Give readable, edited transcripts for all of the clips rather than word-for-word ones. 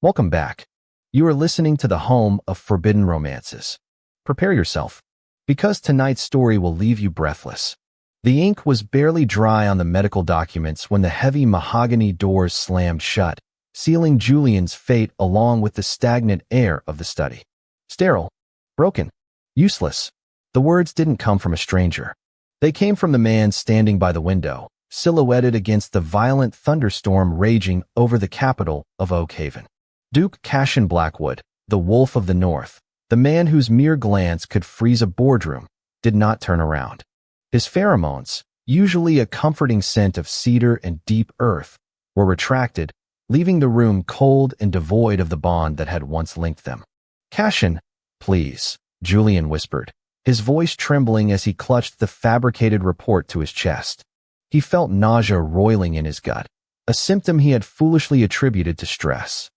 Welcome back. You are listening to the home of forbidden romances. Prepare yourself, because tonight's story will leave you breathless. The ink was barely dry on the medical documents when the heavy mahogany doors slammed shut, sealing Julian's fate along with the stagnant air of the study. Sterile, broken, useless. The words didn't come from a stranger. They came from the man standing by the window, silhouetted against the violent thunderstorm raging over the capital of Oak Haven. Duke Cassian Blackwood, the Wolf of the North, the man whose mere glance could freeze a boardroom, did not turn around. His pheromones, usually a comforting scent of cedar and deep earth, were retracted, leaving the room cold and devoid of the bond that had once linked them. "Cassian, please," Julian whispered, his voice trembling as he clutched the fabricated report to his chest. He felt nausea roiling in his gut, a symptom he had foolishly attributed to stress.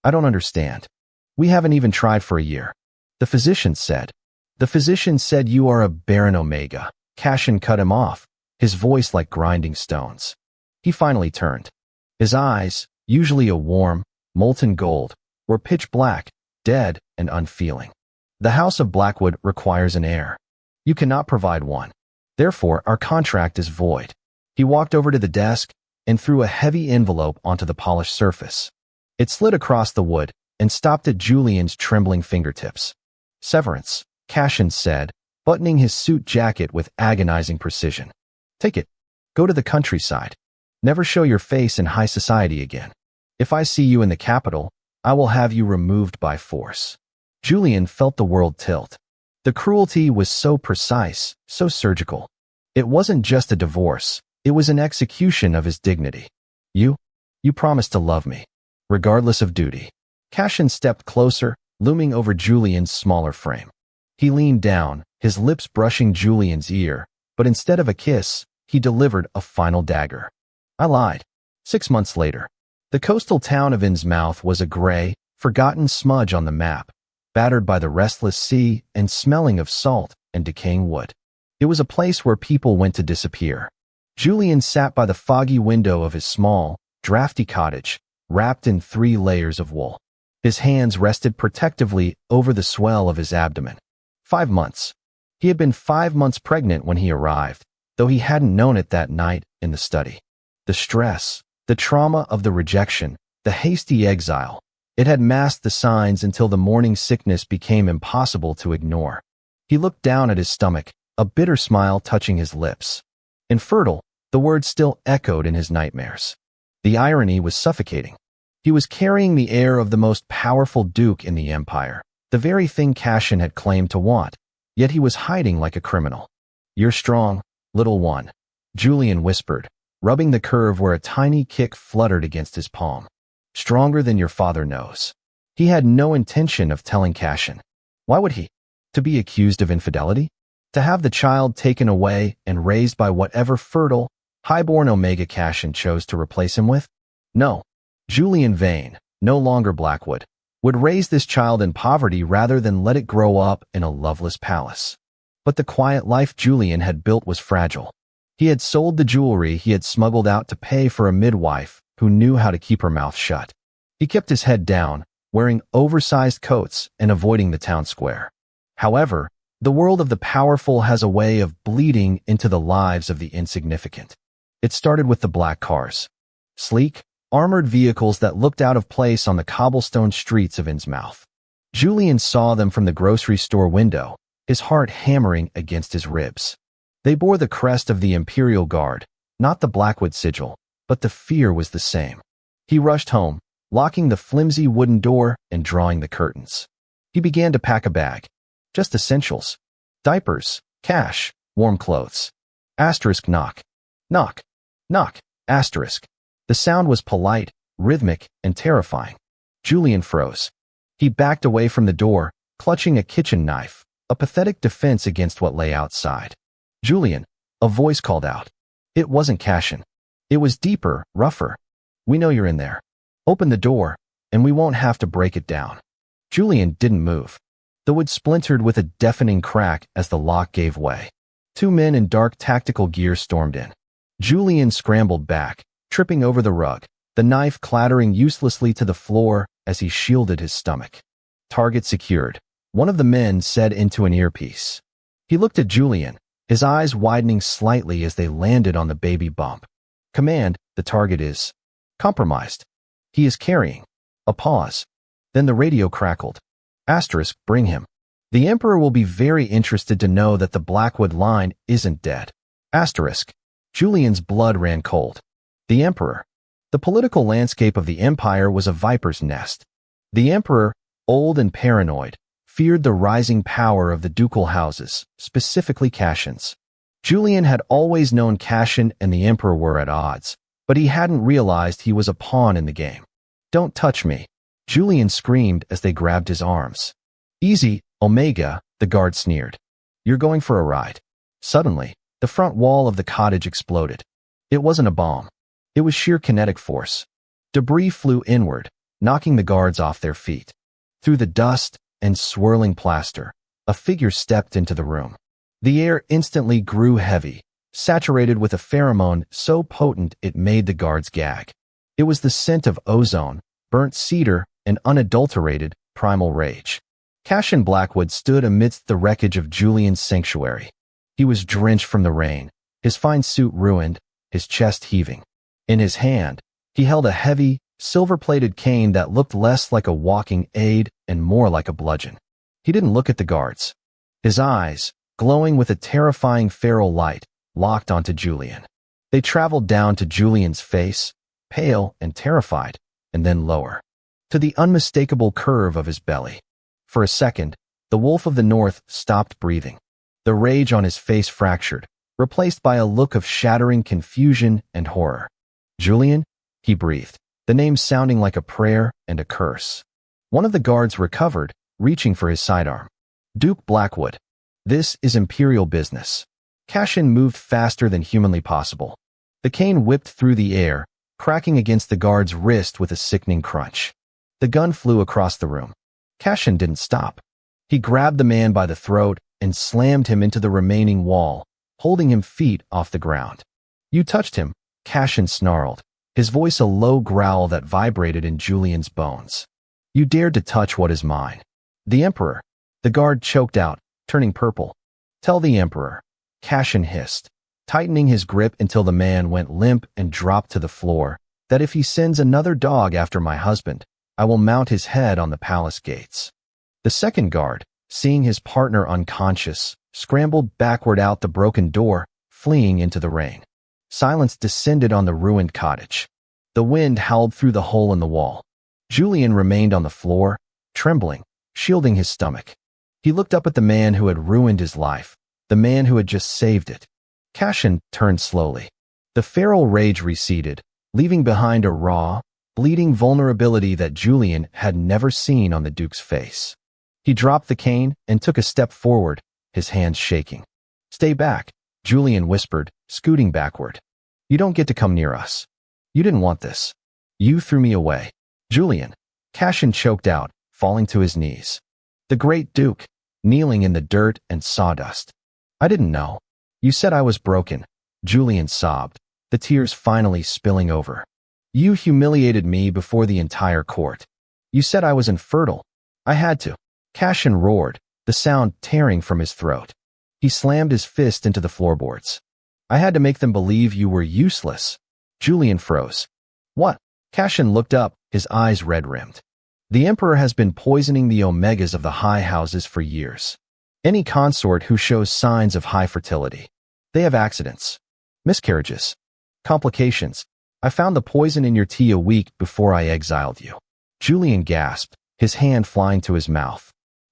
"I don't understand. We haven't even tried for a year." The physician said. "The physician said you are a Baron Omega." Cassian cut him off, his voice like grinding stones. He finally turned. His eyes, usually a warm, molten gold, were pitch black, dead, and unfeeling. "The House of Blackwood requires an heir. You cannot provide one. Therefore, our contract is void." He walked over to the desk and threw a heavy envelope onto the polished surface. It slid across the wood and stopped at Julian's trembling fingertips. "Severance," Cassian said, buttoning his suit jacket with agonizing precision. "Take it. Go to the countryside. Never show your face in high society again. If I see you in the capital, I will have you removed by force." Julian felt the world tilt. The cruelty was so precise, so surgical. It wasn't just a divorce, it was an execution of his dignity. You promised to love me, regardless of duty." Cassian stepped closer, looming over Julian's smaller frame. He leaned down, his lips brushing Julian's ear, but instead of a kiss, he delivered a final dagger. "I lied." 6 months later, the coastal town of Innsmouth was a gray, forgotten smudge on the map, battered by the restless sea and smelling of salt and decaying wood. It was a place where people went to disappear. Julian sat by the foggy window of his small, drafty cottage, wrapped in 3 layers of wool. His hands rested protectively over the swell of his abdomen. 5 months. He had been 5 months pregnant when he arrived, though he hadn't known it that night in the study. The stress, the trauma of the rejection, the hasty exile, it had masked the signs until the morning sickness became impossible to ignore. He looked down at his stomach, a bitter smile touching his lips. Infertile, the word still echoed in his nightmares. The irony was suffocating. He was carrying the heir of the most powerful duke in the empire, the very thing Cassian had claimed to want, yet he was hiding like a criminal. "You're strong, little one," Julian whispered, rubbing the curve where a tiny kick fluttered against his palm. "Stronger than your father knows." He had no intention of telling Cassian. Why would he? To be accused of infidelity? To have the child taken away and raised by whatever fertile, highborn Omega Cassian chose to replace him with? No. Julian Vane, no longer Blackwood, would raise this child in poverty rather than let it grow up in a loveless palace. But the quiet life Julian had built was fragile. He had sold the jewelry he had smuggled out to pay for a midwife who knew how to keep her mouth shut. He kept his head down, wearing oversized coats and avoiding the town square. However, the world of the powerful has a way of bleeding into the lives of the insignificant. It started with the black cars. Sleek, armored vehicles that looked out of place on the cobblestone streets of Innsmouth. Julian saw them from the grocery store window, his heart hammering against his ribs. They bore the crest of the Imperial Guard, not the Blackwood sigil, but the fear was the same. He rushed home, locking the flimsy wooden door and drawing the curtains. He began to pack a bag. Just essentials. Diapers, cash, warm clothes. Asterisk knock. Knock. Knock. Asterisk. The sound was polite, rhythmic, and terrifying. Julian froze. He backed away from the door, clutching a kitchen knife, a pathetic defense against what lay outside. "Julian," a voice called out. It wasn't Cassian. It was deeper, rougher. "We know you're in there. Open the door, and we won't have to break it down." Julian didn't move. The wood splintered with a deafening crack as the lock gave way. 2 men in dark tactical gear stormed in. Julian scrambled back, tripping over the rug, the knife clattering uselessly to the floor as he shielded his stomach. Target secured, one of the men said into an earpiece. He looked at Julian, his eyes widening slightly as they landed on the baby bump. Command, the target is compromised. He is carrying. A pause. Then the radio crackled. Asterisk, bring him. The Emperor will be very interested to know that the Blackwood line isn't dead. Asterisk. Julian's blood ran cold. The Emperor. The political landscape of the Empire was a viper's nest. The Emperor, old and paranoid, feared the rising power of the ducal houses, specifically Cassian's. Julian had always known Cassian and the Emperor were at odds, but he hadn't realized he was a pawn in the game. Don't touch me, Julian screamed as they grabbed his arms. Easy, Omega, the guard sneered. You're going for a ride. Suddenly, the front wall of the cottage exploded. It wasn't a bomb. It was sheer kinetic force. Debris flew inward, knocking the guards off their feet. Through the dust and swirling plaster, a figure stepped into the room. The air instantly grew heavy, saturated with a pheromone so potent it made the guards gag. It was the scent of ozone, burnt cedar, and unadulterated primal rage. Cassian Blackwood stood amidst the wreckage of Julian's sanctuary. He was drenched from the rain, his fine suit ruined, his chest heaving. In his hand, he held a heavy, silver-plated cane that looked less like a walking aid and more like a bludgeon. He didn't look at the guards. His eyes, glowing with a terrifying feral light, locked onto Julian. They traveled down to Julian's face, pale and terrified, and then lower, to the unmistakable curve of his belly. For a second, the wolf of the north stopped breathing. The rage on his face fractured, replaced by a look of shattering confusion and horror. Julian, he breathed, the name sounding like a prayer and a curse. One of the guards recovered, reaching for his sidearm. Duke Blackwood. This is imperial business. Cassian moved faster than humanly possible. The cane whipped through the air, cracking against the guard's wrist with a sickening crunch. The gun flew across the room. Cassian didn't stop. He grabbed the man by the throat and slammed him into the remaining wall, holding him feet off the ground. You touched him, Cassian snarled, his voice a low growl that vibrated in Julian's bones. You dared to touch what is mine. The Emperor. The guard choked out, turning purple. Tell the Emperor, Cassian hissed, tightening his grip until the man went limp and dropped to the floor, that if he sends another dog after my husband, I will mount his head on the palace gates. The second guard, seeing his partner unconscious, scrambled backward out the broken door, fleeing into the rain. Silence descended on the ruined cottage. The wind howled through the hole in the wall. Julian remained on the floor, trembling, shielding his stomach. He looked up at the man who had ruined his life, the man who had just saved it. Cassian turned slowly. The feral rage receded, leaving behind a raw, bleeding vulnerability that Julian had never seen on the Duke's face. He dropped the cane and took a step forward, his hands shaking. Stay back, Julian whispered, scooting backward. You don't get to come near us. You didn't want this. You threw me away. Julian, Cassian choked out, falling to his knees. The great Duke, kneeling in the dirt and sawdust. I didn't know. You said I was broken. Julian sobbed, the tears finally spilling over. You humiliated me before the entire court. You said I was infertile. I had to. Cassian roared, the sound tearing from his throat. He slammed his fist into the floorboards. I had to make them believe you were useless. Julian froze. What? Cassian looked up, his eyes red-rimmed. The Emperor has been poisoning the Omegas of the high houses for years. Any consort who shows signs of high fertility. They have accidents. Miscarriages. Complications. I found the poison in your tea a week before I exiled you. Julian gasped, his hand flying to his mouth.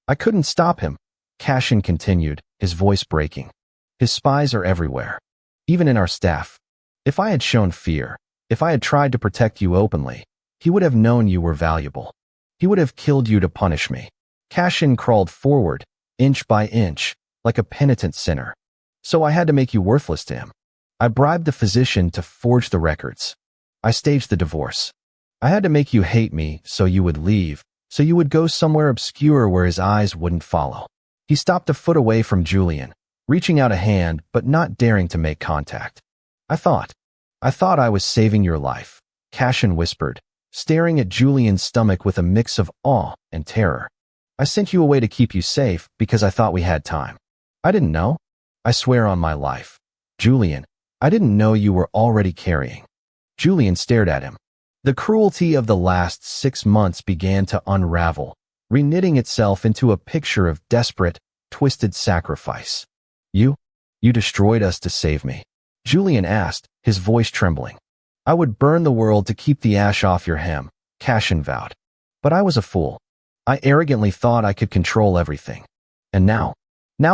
I couldn't stop him, Cassian continued, his voice breaking. His spies are everywhere. Even in our staff. If I had shown fear, if I had tried to protect you openly, he would have known you were valuable. He would have killed you to punish me. Cassian crawled forward, inch by inch, like a penitent sinner. So I had to make you worthless to him. I bribed the physician to forge the records. I staged the divorce. I had to make you hate me so you would leave, so you would go somewhere obscure where his eyes wouldn't follow. He stopped a foot away from Julian, reaching out a hand but not daring to make contact. I thought I was saving your life, Cassian whispered, staring at Julian's stomach with a mix of awe and terror. I sent you away to keep you safe because I thought we had time. I didn't know. I swear on my life. Julian, I didn't know you were already carrying. Julian stared at him. The cruelty of the last 6 months began to unravel, reknitting itself into a picture of desperate, twisted sacrifice. You destroyed us to save me. Julian asked, his voice trembling. I would burn the world to keep the ash off your hem, Cashin vowed. But I was a fool. I arrogantly thought I could control everything. And now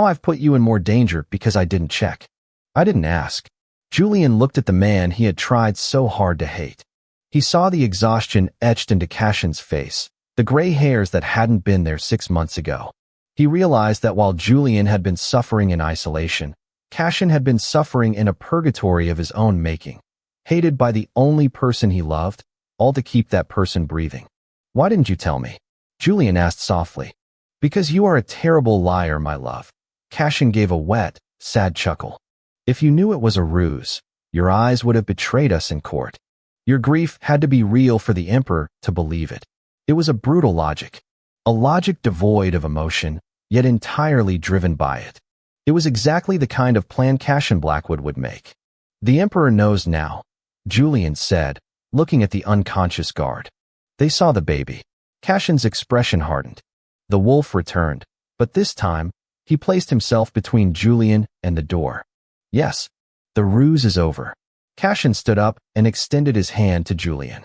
I've put you in more danger because I didn't check. I didn't ask. Julian looked at the man he had tried so hard to hate. He saw the exhaustion etched into Cashin's face, the gray hairs that hadn't been there 6 months ago. He realized that while Julian had been suffering in isolation, Cashin had been suffering in a purgatory of his own making, hated by the only person he loved, all to keep that person breathing. Why didn't you tell me? Julian asked softly. Because you are a terrible liar, my love. Cashin gave a wet, sad chuckle. If you knew it was a ruse, your eyes would have betrayed us in court. Your grief had to be real for the Emperor to believe it. It was a brutal logic. A logic devoid of emotion, yet entirely driven by it. It was exactly the kind of plan Cashin Blackwood would make. The Emperor knows now, Julian said, looking at the unconscious guard. They saw the baby. Cashin's expression hardened. The wolf returned, but this time, he placed himself between Julian and the door. Yes, the ruse is over. Cashin stood up and extended his hand to Julian.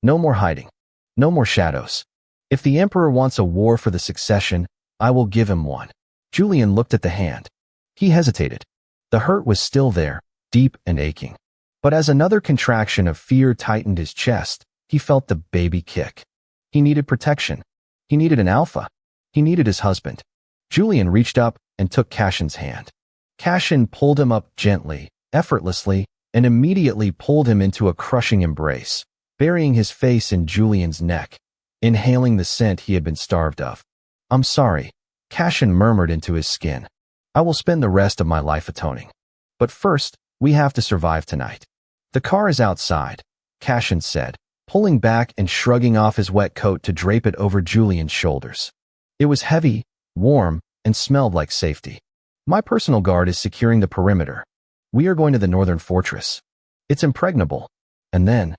No more hiding. No more shadows. If the Emperor wants a war for the succession, I will give him one. Julian looked at the hand. He hesitated. The hurt was still there, deep and aching. But as another contraction of fear tightened his chest, he felt the baby kick. He needed protection. He needed an alpha. He needed his husband. Julian reached up and took Cashin's hand. Cashin pulled him up gently, effortlessly, and immediately pulled him into a crushing embrace, burying his face in Julian's neck, inhaling the scent he had been starved of. I'm sorry, Cashin murmured into his skin. I will spend the rest of my life atoning. But first, we have to survive tonight. The car is outside, Cashin said, pulling back and shrugging off his wet coat to drape it over Julian's shoulders. It was heavy, warm, and smelled like safety. My personal guard is securing the perimeter. We are going to the northern fortress. It's impregnable. And then?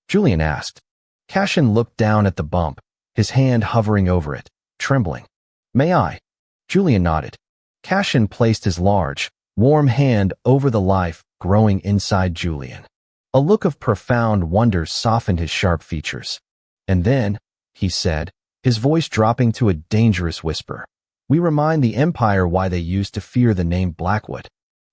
Julian asked. Cashin looked down at the bump, his hand hovering over it, trembling. May I? Julian nodded. Cashin placed his large, warm hand over the life growing inside Julian. A look of profound wonder softened his sharp features. And then, he said, his voice dropping to a dangerous whisper, we remind the Empire why they used to fear the name Blackwood.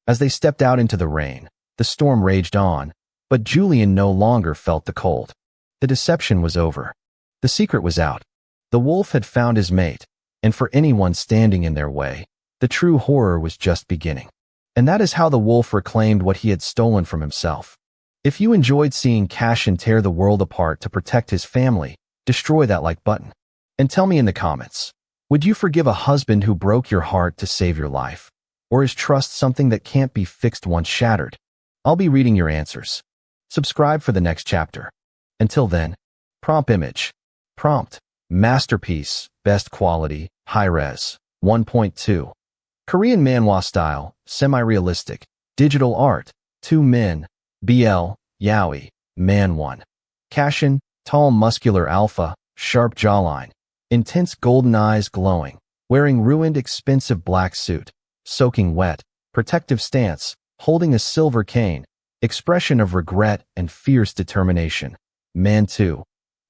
As they stepped out into the rain, the storm raged on, but Julian no longer felt the cold. The deception was over. The secret was out. The wolf had found his mate, and for anyone standing in their way, the true horror was just beginning. And that is how the wolf reclaimed what he had stolen from himself. If you enjoyed seeing Cashin tear the world apart to protect his family, destroy that like button. And tell me in the comments, would you forgive a husband who broke your heart to save your life? Or is trust something that can't be fixed once shattered? I'll be reading your answers. Subscribe for the next chapter. Until then, prompt image. Prompt, masterpiece, best quality, high-res, 1.2. Korean manhwa style, semi-realistic, digital art, 2 men, BL, Yaoi, man 1. Cashin, tall muscular alpha, sharp jawline, intense golden eyes glowing, wearing ruined expensive black suit, soaking wet, protective stance, holding a silver cane, expression of regret and fierce determination. Man 2.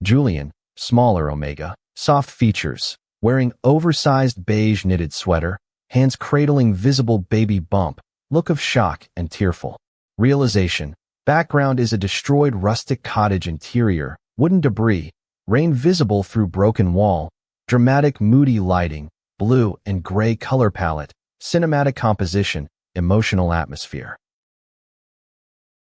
Julian, smaller omega, soft features, wearing oversized beige knitted sweater, hands cradling visible baby bump, look of shock and tearful. Realization. Background is a destroyed rustic cottage interior, wooden debris, rain visible through broken wall, dramatic moody lighting, blue and gray color palette, cinematic composition, emotional atmosphere.